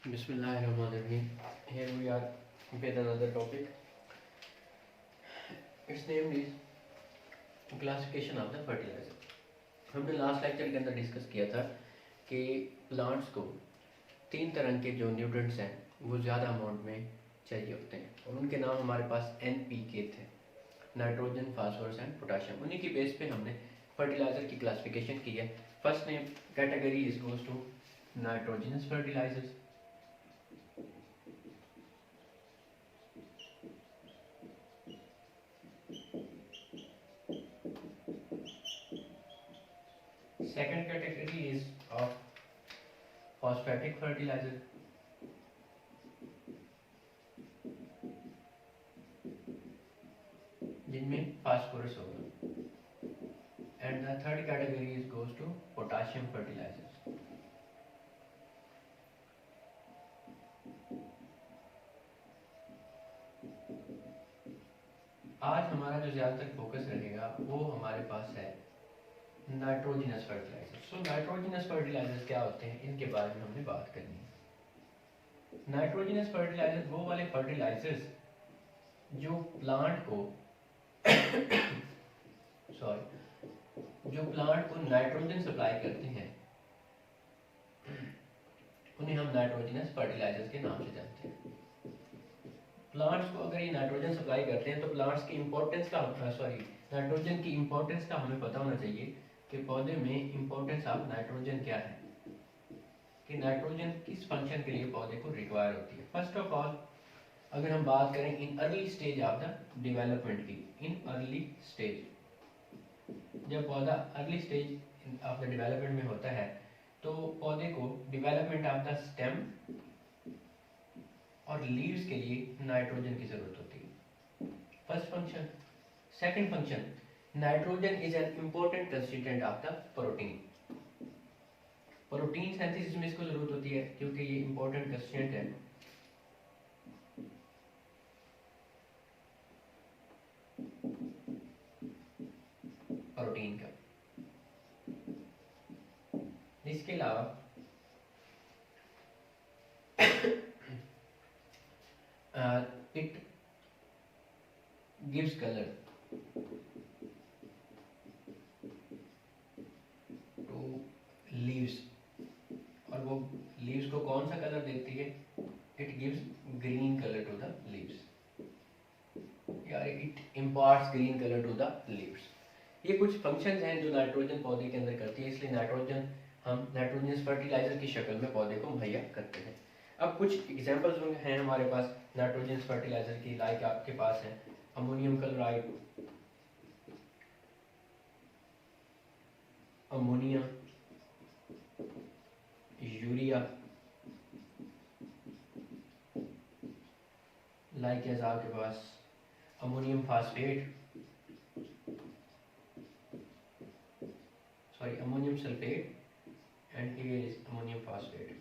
Bismillahirrahmanirrahim. Here we are with another topic. Its name is classification of the fertilizer. हमने last lecture के अंदर discuss किया था कि प्लांट्स को तीन तरह के जो न्यूट्रिएंट्स हैं वो ज़्यादा अमाउंट में चाहिए होते हैं और उनके नाम हमारे पास NPK थे, नाइट्रोजन, फास्फोरस एंड पोटाशियम। उन्हीं की बेस पे हमने फर्टिलाइज़र की क्लासिफिकेशन की है। First name category is goes to nitrogenous fertilisers. Second category is of phosphatic fertilizer. जिनमें फास्फोरस होगा। And the third category is goes to potassium fertilizers. आज हमारा जो ज़्यादातर फोकस रहेगा वो हमारे पास है नाइट्रोजनस फर्टिलाइजर। सो नाइट्रोजनस फर्टिलाइजर्स क्या होते हैं, इनके बारे में हमने बात करनी है। नाइट्रोजनस फर्टिलाइजर वो वाले फर्टिलाइजर्स जो प्लांट को जो प्लांट को नाइट्रोजन सप्लाई करते हैं उन्हें हम नाइट्रोजनस फर्टिलाइजर्स के नाम से जानते हैं। प्लांट्स को अगर ये नाइट्रोजन सप्लाई करते हैं तो प्लांट्स की इंपॉर्टेंस का नाइट्रोजन की इंपॉर्टेंस का हमें पता होना चाहिए कि पौधे में इंपॉर्टेंस ऑफ नाइट्रोजन क्या है, कि नाइट्रोजन किस फंक्शन के लिए पौधे को रिक्वायर होती है। फर्स्ट ऑफ ऑल अगर हम बात करें in early stage of the development की, इन अर्ली स्टेज, जब पौधा early stage of the development में होता है तो पौधे को डेवलपमेंट ऑफ द स्टेम और लीव्स के लिए नाइट्रोजन की जरूरत होती है। First function. Second function, nitrogen is an important constituent of the protein. Protein synthesis में इसको जरूरत होती है क्योंकि ये इंपॉर्टेंट कंस्टिट्यूएंट है प्रोटीन का। इसके अलावा it gives colour to leaves, और वो लीव्स को कौन सा कलर देती है, it gives green colour to the leaves, या it imparts green colour to the leaves. ये कुछ फंक्शंस हैं जो नाइट्रोजन पौधे के अंदर करती है, इसलिए नाइट्रोजन हम नाइट्रोजनस फर्टिलाइजर की शक्ल में पौधे को मुहैया करते हैं। अब कुछ एग्जांपल्स हैं हमारे पास नाइट्रोजनस फर्टिलाइजर की, लाइक आपके पास है ammonium chloride, ammonia, urea, like है आपके पास ammonium phosphate, ammonium sulphate, and here is ammonium phosphate.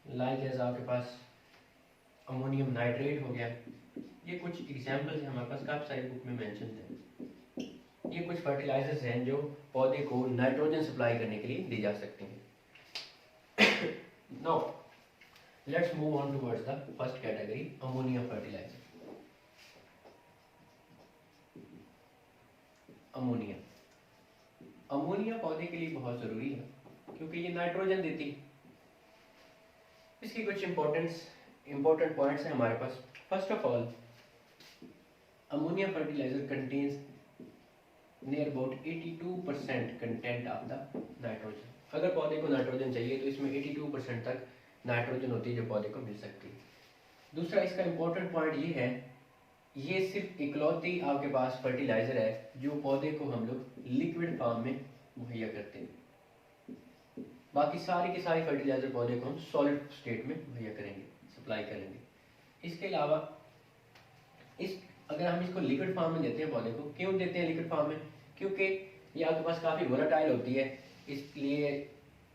Like as आपके पास अमोनियम नाइट्रेट हो गया। ये कुछ एग्जांपल्स हैं हमारे पास, काफी सारी बुक में मेंशन हैं। ये कुछ फर्टिलाइजर्स हैं जो पौधे को नाइट्रोजन सप्लाई करने के लिए दी जा सकते हैं। Now let's move on towards the first category, ammonia fertiliser. Ammonia ammonia पौधे के लिए बहुत जरूरी है क्योंकि ये नाइट्रोजन देती है। इसकी कुछ इंपॉर्टेंट पॉइंट्स हैं हमारे पास। First of all, ammonia fertiliser contains near about 82% content of the nitrogen. अगर पौधे को नाइट्रोजन चाहिए तो इसमें 82% तक नाइट्रोजन होती है जो पौधे को मिल सकती है। दूसरा, इसका इंपॉर्टेंट पॉइंट ये है, ये सिर्फ इकलौती आपके पास फर्टिलाइजर है जो पौधे को हम लोग लिक्विड फॉर्म में मुहैया करते हैं। बाकी सारी की सारी फर्टिलाइजर पौधे को हम सॉलिड स्टेट में मुहैया करेंगे, सप्लाई करेंगे। इसके अलावा अगर हम इसको लिक्विड फॉर्म में देते हैं पौधे को, क्यों देते हैं लिक्विड फॉर्म में, क्योंकि ये आपके पास काफ़ी वोलेटाइल होती है, इसलिए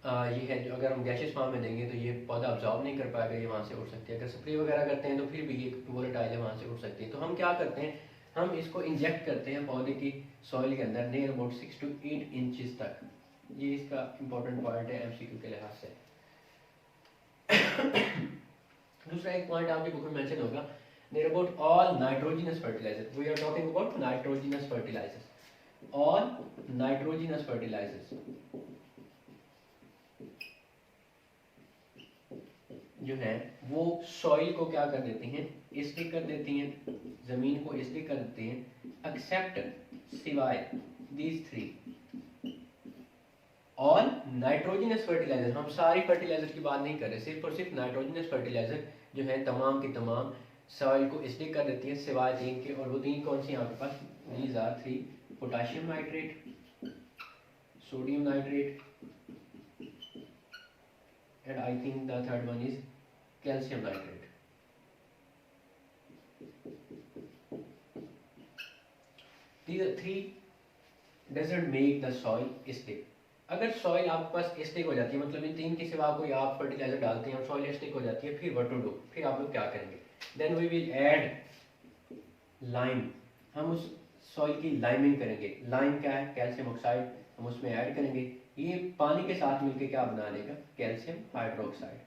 ये है जो अगर हम गैसेस फॉर्म में देंगे तो ये पौधा ऑब्जॉर्व नहीं कर पाएगा, ये वहाँ से उड़ सकती है। अगर स्प्रे वगैरह करते हैं तो फिर भी ये वोलेटाइल है, वहाँ से उड़ सकती है। तो हम क्या करते हैं, हम इसको इंजेक्ट करते हैं पौधे की सॉइल के अंदर नियर अबाउट 6 to 8 इंचेस तक। ये इसका इंपॉर्टेंट पॉइंट है एमसीक्यू के लिहाज से। दूसरा एक पॉइंट आपकी बुक में मेंशन होगा, there about all nitrogenous fertiliser, we are talking about nitrogenous fertilisers, all nitrogenous fertilisers जो है वो सॉइल को क्या कर देती हैं, एसिडिक कर देती हैं, जमीन को एसिडिक कर देती हैं, एक्सेप्ट सिवाय these three all nitrogenous fertiliser. हम सारी फर्टिलाइजर की बात नहीं कर रहे, सिर्फ और सिर्फ नाइट्रोजनस फर्टिलाइजर जो है तमाम की तमाम सॉइल को एसिडिक कर देती है सिवाय तीन के, और वो तीन कौन सी आपके पास, these are three, potassium nitrate, sodium nitrate, and I think the third one is calcium nitrate. These are three doesn't make the soil acidic. अगर सॉइल आपके पास एसिडिक हो जाती है, मतलब इन तीन के सिवा कोई आप फर्टिलाइजर डालते हैं और सॉइल एसिडिक हो जाती है, फिर व्हाट टू डू, फिर आप लोग क्या करेंगे, then we will add lime, हम उस सॉइल की लाइमिंग करेंगे। लाइम क्या है, कैल्शियम ऑक्साइड, हम उसमें ऐड करेंगे, ये पानी के साथ मिलकर क्या बना लेगा, कैल्शियम हाइड्रोक्साइड।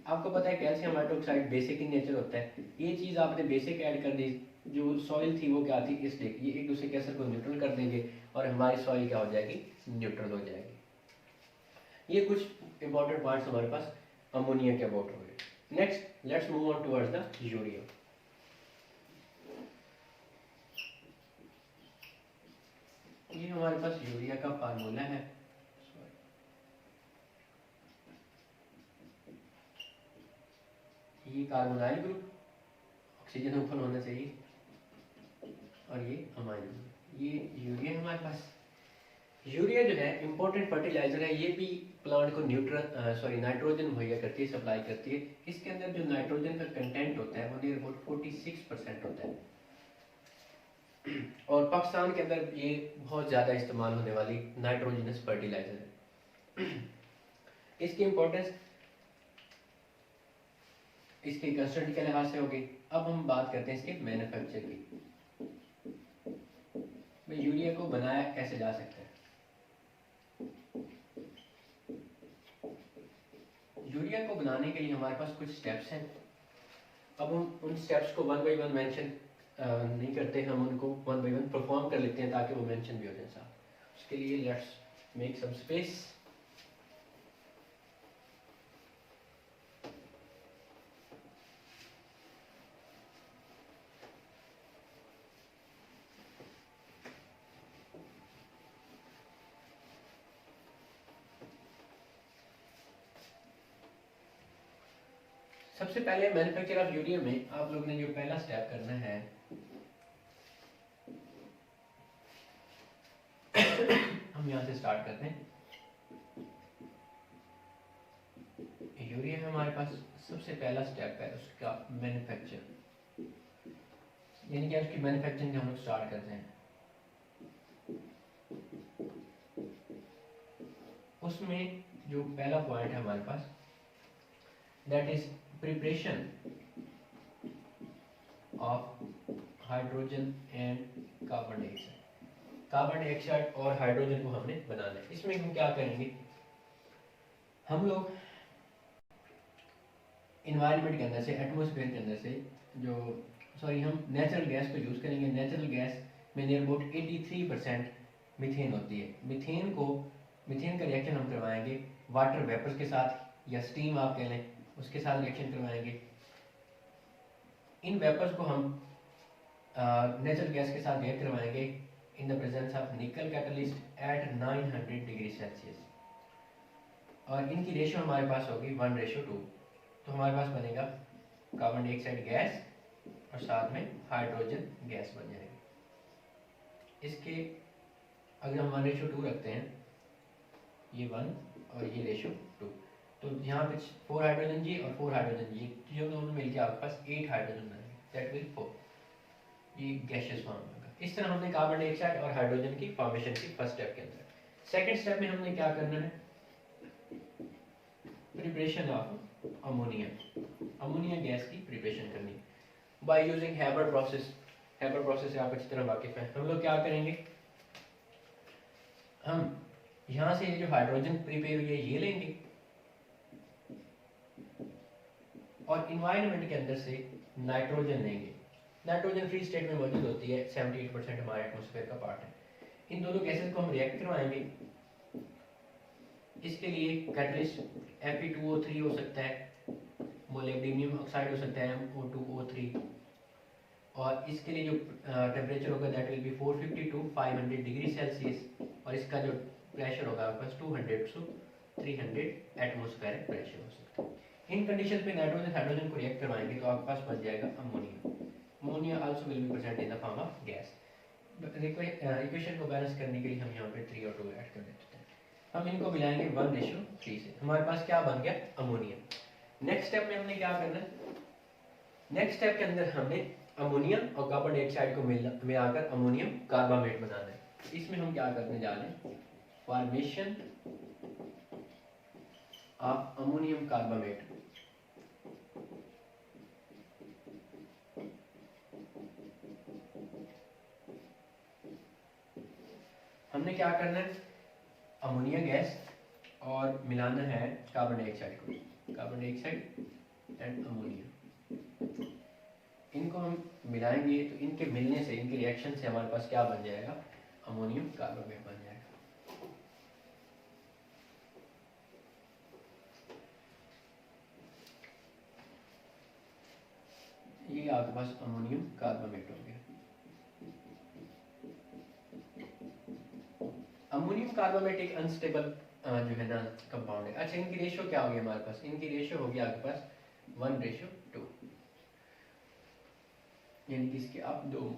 आपको पता है calcium hydroxide basic in nature होता है, ये चीज़ आपने बेसिक ऐड कर दी, जो सॉइल थी वो क्या थी, एसिडिक, ये एक दूसरे के असर को न्यूट्रल कर देंगे और हमारी सॉइल क्या हो जाएगी, न्यूट्रल हो जाएगी। ये कुछ इंपॉर्टेंट पॉइंट्स हमारे पास अमोनिया के अबाउट हो गए। Next let's move on towards the urea. ये हमारे पास यूरिया का फार्मूला है, ये कार्बोनाइल ग्रुप, ऑक्सीजन ऊपर होना चाहिए, और ये अमाइन, ये यूरिया हमारे पास। यूरिया जो है इंपॉर्टेंट फर्टिलाइजर है, ये भी प्लांट को नाइट्रोजन मुहैया करती है, सप्लाई करती है। इसके अंदर जो नाइट्रोजन का कंटेंट होता है वो नियर अबाउट 46% होता है, और पाकिस्तान के अंदर ये बहुत ज़्यादा इस्तेमाल होने वाली नाइट्रोजनस फर्टिलाइजर है। इसकी इम्पोर्टेंस इसके कंस्ट्रक्ट के लिहाज से होगी। अब हम बात करते हैं इसके मैन्युफैक्चर की, यूरिया को बनाया कैसे जा सकता है। यूरिया को बनाने के लिए हमारे पास कुछ स्टेप्स हैं। अब हम उन स्टेप्स को वन बाय वन मेंशन नहीं करते, हम उनको वन बाय वन परफॉर्म कर लेते हैं ताकि वो मेंशन भी हो जाए साथ। उसके लिए लेट्स मेक सम स्पेस। सबसे पहले मैन्युफैक्चर ऑफ यूरिया में आप लोग ने जो पहला स्टेप करना है, हम यहाँ से स्टार्ट करते हैं। यूरिया हमारे पास सबसे पहला स्टेप है उसका मैन्युफैक्चर, यानी कि उसकी मैन्युफैक्चरिंग हम लोग स्टार्ट करते हैं। उसमें जो पहला पॉइंट है हमारे पास, that is preparation of hydrogen and carbon dioxide. Carbon dioxide और हाइड्रोजन को हमने बनाना है। इसमें हम क्या करेंगे, हम लोग इन्वायरमेंट के अंदर से, एटमॉस्फेयर के अंदर से हम नेचुरल गैस को यूज करेंगे। नेचुरल गैस में नियर अबाउट 83% मीथेन होती है। मीथेन का रिएक्शन हम करवाएंगे वाटर वेपर्स के साथ, या स्टीम आप कह लें, उसके साथ रिएक्शन करवाएंगे। इन वेपर्स को हम नेचुरल गैस के साथ रिएक्ट करवाएंगे in the presence of nickel catalyst at 900 degree Celsius, और इनकी रेशियो हमारे पास होगी 1:2। तो हमारे पास बनेगा कार्बन डाइऑक्साइड गैस और साथ में हाइड्रोजन गैस बन जाएगी। इसके अगर हम 1:2 रखते हैं, ये 1 और ये रेशियो 2, तो यहाँ पे 4 हाइड्रोजन जी और 4 हाइड्रोजन जी, जो दोनों मिलकर आपके पास 8 हाइड्रोजन बनेंगे, दैट विल 4, ये गैसियस फॉर्म होगा। इस तरह हमने कार्बन डाइऑक्साइड और हाइड्रोजन की फॉर्मेशन की फर्स्ट स्टेप के अंदर। सेकंड स्टेप में हमने क्या करना है, प्रिपरेशन ऑफ अमोनिया गैस की प्रिपरेशन करनी by using Haber process. Haber process से आप अच्छी तरह वाकिफ हैं। हम लोग क्या करेंगे, हम यहाँ से जो हाइड्रोजन प्रिपेयर हुई है ये लेंगे और इन्वायरमेंट के अंदर से नाइट्रोजन लेंगे। नाइट्रोजन फ्री स्टेट में मौजूद होती है, 78% हमारे एटमॉस्फेयर का पार्ट है। इन दोनों गैसेस को हम रिएक्ट करवाएंगे। इसके लिए कैटलिस्ट Fe2O3 हो सकता है, मोलिब्डेनम ऑक्साइड हो सकता है MO2O3, और इसके लिए जो टेम्परेचर होगा that will be 450 to 500 degree Celsius, और इसका जो प्रेशर होगा आपके पास 200 टू 300 एटमॉस्फेरिक प्रेशर हो सकता है। इन कंडीशन पे नाइट्रोजन हाइड्रोजन को रिएक्ट करवाएंगे तो आपके पास बच जाएगा ammonia. Ammonia also will be present in the form of gas. Equation को बैलेंस करने के लिए हम यहाँ पे 3 और 2 ऐड कर देते हैं। हम इनको मिलाएंगे 1:3 से, हमारे पास क्या बन गया, अमोनिया। नेक्स्ट स्टेप में हमने क्या करना है, नेक्स्ट स्टेप के अंदर हमने अमोनिया और कार्बन डाइऑक्साइड को मिलाकर अमोनियम कार्बामेट बनाना है। इसमें हम क्या करने जा रहे हैं, फॉर्मेशन ऑफ अमोनियम कार्बामेट। हमने क्या करना है, अमोनिया गैस और मिलाना है कार्बन डाइऑक्साइड को, कार्बन डाइऑक्साइड एंड अमोनिया। इनको हम मिलाएंगे तो इनके मिलने से, इनके रिएक्शन से हमारे पास क्या बन जाएगा, अमोनियम कार्बामेट बन जाएगा। ये आपके पास अमोनियम कार्बामेट हो गया। अमोनियम कार्बामेट एक अनस्टेबल जो है ना कंपाउंड है। अच्छा, इनकी रेशियो क्या होगी हमारे पास, इनकी रेशियो होगी आपके पास 1:2, यानी कि इसके आप 2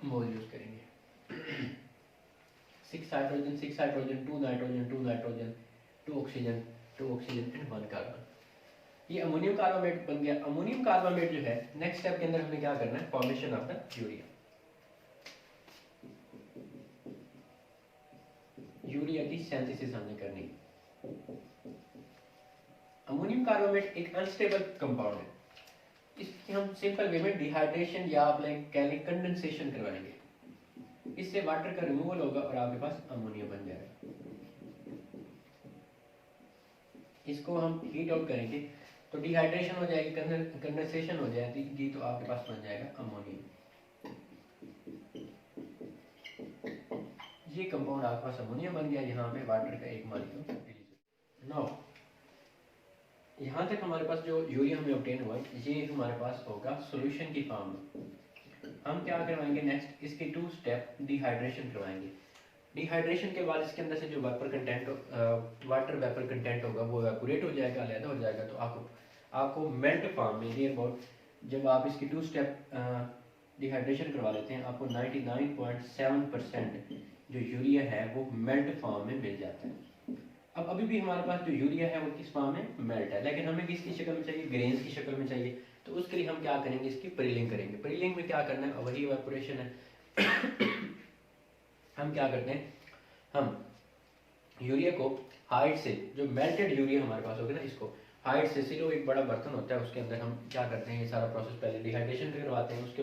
मोल यूज करेंगे। 6 hydrogen 6 hydrogen 2 nitrogen 2 nitrogen 2 oxygen 2 oxygen and 1 carbon. ये अमोनियम कार्बामेट बन गया। अमोनियम कार्बामेट जो है नेक्स्ट स्टेप के अंदर हमें क्या करना है, formation of the urea. Urea की सिंथेसिस हमने करनी है। अमोनियम कार्बामेट एक अनस्टेबल कंपाउंड है, इसकी हम सिंपल वे में डिहाइड्रेशन या आप कंडेंसेशन करवाएंगे। इससे वाटर का रिमूवल होगा और आपके पास अमोनिया बन जाएगा। इसको हम हीट आउट करेंगे तो डिहाइड्रेशन हो जाएगी, कंडेंसेशन हो जाएगी, तो आपके पास बन जाएगा अमोनिया। ये कंपाउंड आपके पास अमोनिया बन गया। यहाँ पे वाटर का एक मॉलिक्यूल रिलीज। नाउ यहाँ तक हमारे पास जो यूरिया हमें ऑब्टेन हुआ है ये हमारे पास होगा सॉल्यूशन की फॉर्म में। हम क्या करवाएंगे नेक्स्ट, इसके 2 स्टेप डिहाइड्रेशन करवाएंगे। डिहाइड्रेशन के बाद इसके अंदर से जो वाटर वेपर कंटेंट होगा वो एवापोरेट हो जाएगा, अलग हो जाएगा। तो आपको मेल्ट फॉर्म में नियर अबाउट, जब आप इसकी 2 स्टेप डिहाइड्रेशन करवा लेते हैं, आपको 99.7% जो यूरिया है वो मेल्ट फॉर्म में मिल जाता है। अब अभी भी हमारे पास जो यूरिया है वो किस फॉर्म में, मेल्ट है, लेकिन हमें किसकी शक्ल में चाहिए, ग्रेन्स की शक्ल में चाहिए। तो उसके लिए हम क्या करेंगे, इसकी प्रिलिंग करेंगे। प्रिलिंग में क्या करना है, वही इवेपोरेशन है। हम क्या करते हैं, हम यूरिया को हाइट से, जो मेल्टेड यूरिया हमारे पास होगा ना, इसको हाइट से सिलो एक बड़ा बर्तन होता है, उसके अंदर हम क्या करते हैं, ये सारा प्रोसेस पहले डिहाइड्रेशन करवाते हैं। उसके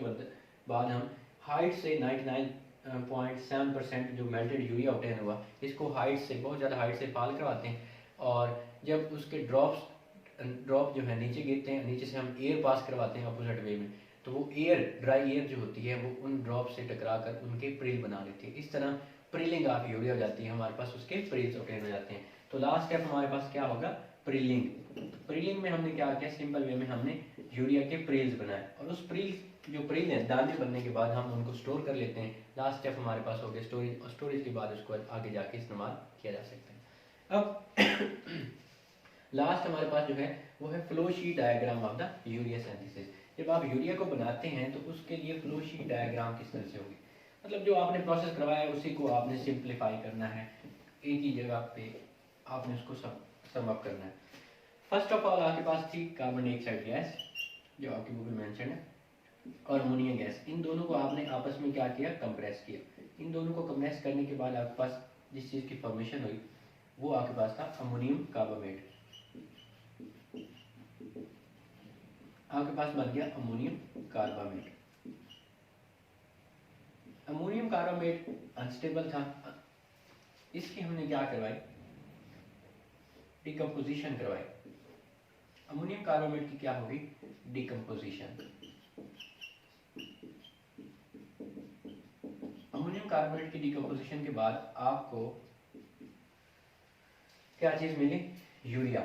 बाद हम हाइट से 99.7% जो मेल्टेड यूरिया ऑब्टेन हुआ, इसको हाइट से, बहुत ज़्यादा हाइट से पाल करवाते हैं। और जब उसके ड्रॉप जो है नीचे गिरते हैं, नीचे से हम एयर पास करवाते हैं अपोजिट वे में, तो वो एयर, ड्राई एयर जो होती है वो उन ड्रॉप से टकरा कर उनके प्रिल बना लेती है। इस तरह प्रिलिंग ऑफ यूरिया हो जाती है, हमारे पास उसके प्रिल्स ऑब्टेन हो जाते हैं। तो लास्ट स्टेप हमारे पास क्या होगा, प्रिलिंग। प्रिलिंग में हमने क्या किया, सिंपल वे में हमने यूरिया के प्रिल्स बनाए, और उस जो प्रिल है, दाने बनने के बाद हम उनको स्टोर कर लेते हैं। लास्ट स्टेप हमारे पास हो गया स्टोरेज, और स्टोरेज के बाद उसको आगे जाके इस्तेमाल किया जा सकता है। अब लास्ट हमारे पास जो है वो है flow sheet diagram of the urea synthesis. जब आप यूरिया को बनाते हैं तो उसके लिए फ्लो शीट डायग्राम किस तरह से होगी, मतलब जो आपने प्रोसेस करवाया है उसी को आपने सिंप्लीफाई करना है, एक ही जगह पे आपने उसको सम अप करना है। फर्स्ट ऑफ ऑल आपके पास थी कार्बन डाइऑक्साइड गैस जो आपकी बुक में मेंशन है, और अमोनिया गैस। इन दोनों को आपने आपस में क्या किया, कंप्रेस किया। इन दोनों को कंप्रेस करने के बाद आपके पास जिस चीज़ की फॉर्मेशन हुई वो आपके पास था अमोनियम कार्बामेट। आपके पास बन गया ammonium carbamate. Ammonium carbamate unstable था, इसकी हमने क्या करवाई, डिकम्पोजिशन करवाई। अमोनियम कार्बोनेट की क्या होगी, डिकम्पोजिशन। अमोनियम कार्बोनेट की डिकम्पोजिशन के बाद आपको क्या चीज मिली, यूरिया।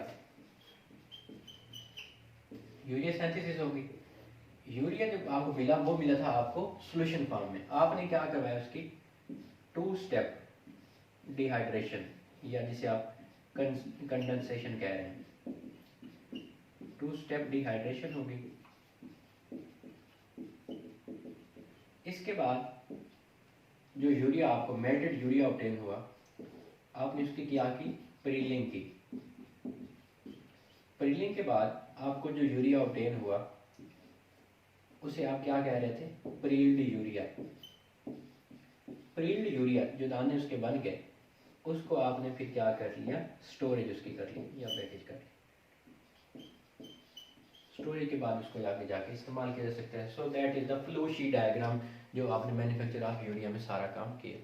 यूरिया सिंथेसिस होगी। यूरिया जो आपको मिला वो मिला था आपको सॉल्यूशन फॉर्म में। आपने क्या करवाया उसकी 2 स्टेप डिहाइड्रेशन, या जिसे आप कंडेंसेशन कह रहे हैं, 2 स्टेप डिहाइड्रेशन होगी। इसके बाद जो यूरिया आपको मेल्टेड यूरिया ऑब्टेन हुआ, आपने उसकी क्या की, प्रीलिंग की। प्रीलिंग के बाद आपको जो यूरिया ऑब्टेन हुआ उसे आप क्या कह रहे थे, प्रील्ड यूरिया। प्रील्ड यूरिया जो दाने उसके बन गए, उसको आपने फिर क्या कर लिया, स्टोरेज उसकी कर ली या पैकेज कर ली। स्टोरेज के बाद उसको आगे जाके इस्तेमाल किया जा सकता है। So that is the flow sheet diagram जो आपने मैन्युफैक्चर ऑफ यूरिया में सारा काम किया।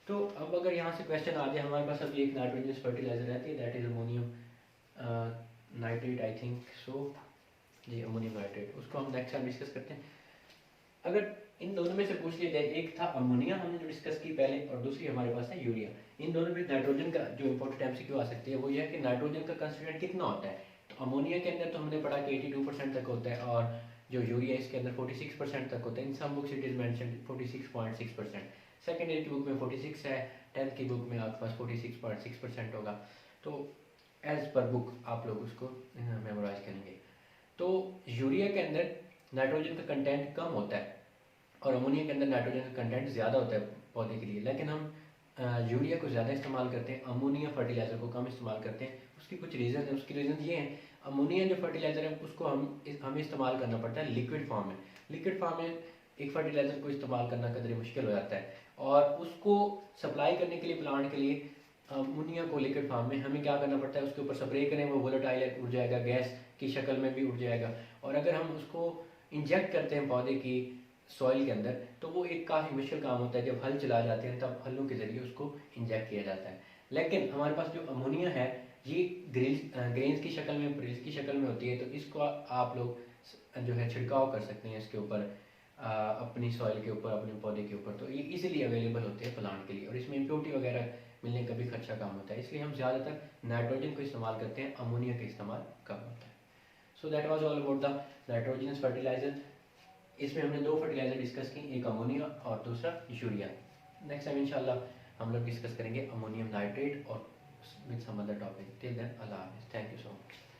तो अब अगर यहाँ से क्वेश्चन आ जाए, हमारे पास अभी एक नाइट्रोजनस फर्टिलाइजर रहती है, that is ammonium nitrate, I think so, जी अमोनियम नाइट्रेट, उसको हम नेक्स्ट टाइम डिस्कस करते हैं। अगर इन दोनों में से पूछ लिया जाए, एक था अमोनिया हमने जो डिस्कस की पहले, और दूसरी हमारे पास है यूरिया। इन दोनों में नाइट्रोजन का जो इंपॉर्टेंट एमसीक्यू आ सकती है वो ये है कि नाइट्रोजन का कंस्टिट्यूएंट कितना होता है। तो अमोनिया के अंदर तो हमने पढ़ा कि 82% तक होता है, और जो यूरिया इसके अंदर 46% तक होता है। In some books it is mention 46.6%। Second year की बुक में 46 है, 10th की बुक में आपके पास 46.6% होगा। तो एज पर बुक आप लोग उसको मेमोराइज करेंगे। तो यूरिया के अंदर नाइट्रोजन का कंटेंट कम होता है और अमोनिया के अंदर नाइट्रोजन का कंटेंट ज़्यादा होता है पौधे के लिए, लेकिन हम यूरिया को ज़्यादा इस्तेमाल करते हैं, अमोनिया फर्टिलाइज़र को कम इस्तेमाल करते हैं। उसकी कुछ रीज़न है। उसकी रीज़न ये है, अमोनिया जो फर्टिलाइज़र है उसको हमें इस्तेमाल करना पड़ता है लिक्विड फॉर्म में। लिक्विड फॉर्म में एक फर्टिलाइज़र को इस्तेमाल करना कदरे मुश्किल हो जाता है, और उसको सप्लाई करने के लिए प्लांट के लिए अमोनिया को लिक्विड फॉर्म में हमें क्या करना पड़ता है, उसके ऊपर स्प्रे करें, वो वोलेटाइल उड़ जाएगा, गैस की शक्ल में भी उड़ जाएगा। और अगर हम उसको इंजेक्ट करते हैं पौधे की सॉइल के अंदर, तो वो एक काफ़ी मुश्किल काम होता है। जब हल चला जाते हैं तब हलों के ज़रिए उसको इंजेक्ट किया जाता है। लेकिन हमारे पास जो अमोनिया है ये ग्रेन्स की शक्ल में, प्रिल्स की शक्ल में होती है। तो इसको आप लोग जो है छिड़काव कर सकते हैं इसके ऊपर, अपनी सॉइल के ऊपर, अपने पौधे के ऊपर। तो ये इजीली अवेलेबल होते हैं प्लांट के लिए, और इसमें इम्प्योरिटी वगैरह मिलने का भी खर्चा कम होता है। इसलिए हम ज़्यादातर नाइट्रोजन को इस्तेमाल करते हैं, अमोनिया का इस्तेमाल कम होता है। So that was all about the nitrogenous fertiliser. इसमें हमने 2 फर्टिलाइजर डिस्कस की, एक अमोनिया और दूसरा यूरिया। नेक्स्ट टाइम इंशाल्लाह हम लोग डिस्कस करेंगे अमोनियम नाइट्रेट और with some other topic. Till then अल्लाह हाफिज़, थैंक यू सो मच।